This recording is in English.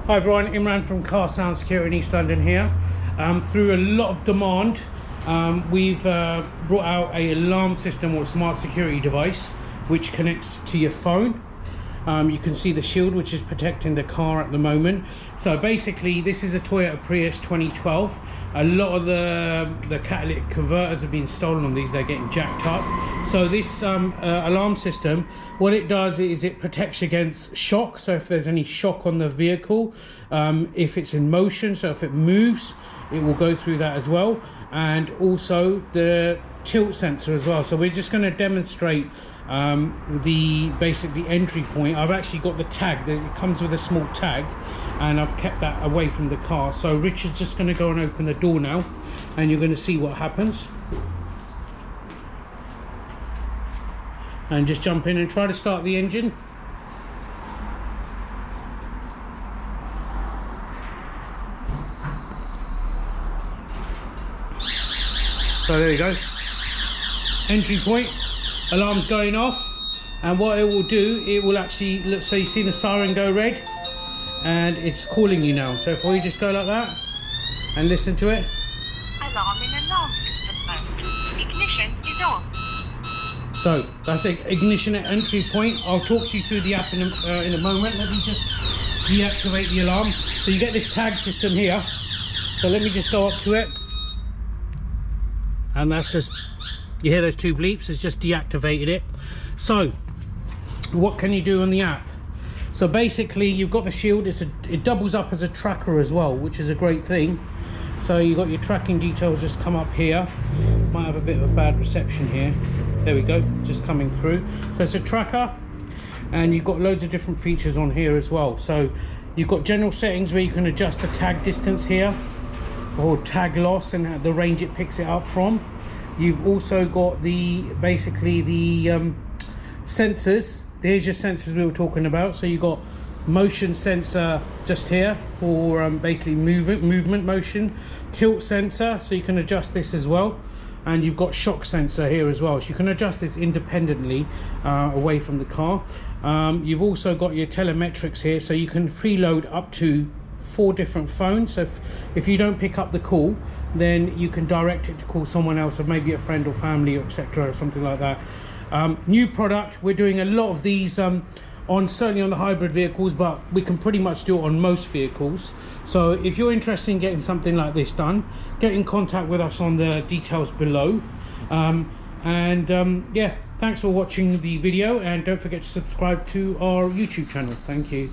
Hi everyone, Imran from Car Sound Security in East London here. Through a lot of demand, we've brought out a alarm system or a smart security device which connects to your phone. You can see the shield which is protecting the car at the moment. So basically this is a Toyota Prius 2012. A lot of the catalytic converters have been stolen on these, they're getting jacked up. So this alarm system, what it does is it protects against shock. So if there's any shock on the vehicle, if it's in motion, so if it moves, it will go through that as well. And also the tilt sensor as well. So we're just going to demonstrate the entry point. I've actually got the tag, it comes with a small tag, and I've kept that away from the car. So Richard's just going to go and open the door now, and you're going to see what happens. And just jump in and try to start the engine. So there you go, entry point, alarm's going off, and what it will do, it will actually, look, so you see the siren go red and it's calling you now. So if we just go like that and listen to it. Alarm in alarm system mode. Ignition is on. So that's ignition at entry point. I'll talk you through the app in a moment. Let me just deactivate the alarm. So you get this tag system here. So let me just go up to it. And that's just, you hear those two bleeps, it's just deactivated it. So what can you do on the app? So basically you've got the shield, it doubles up as a tracker as well, which is a great thing. So you've got your tracking details just come up here. Might have a bit of a bad reception here. There we go, just coming through. So it's a tracker, and you've got loads of different features on here as well. So you've got general settings where you can adjust the tag distance here, or tag loss and the range it picks it up from. You've also got the basically the sensors. There's your sensors we were talking about. So you've got motion sensor just here for basically movement motion, tilt sensor, so you can adjust this as well, and you've got shock sensor here as well, so you can adjust this independently away from the car. You've also got your telemetrics here, so you can preload up to 4 different phones. So if you don't pick up the call, then you can direct it to call someone else, or maybe a friend or family, or etc., or something like that. New product, we're doing a lot of these certainly on the hybrid vehicles, but we can pretty much do it on most vehicles. So if you're interested in getting something like this done, get in contact with us on the details below. Yeah, thanks for watching the video, and don't forget to subscribe to our YouTube channel. Thank you.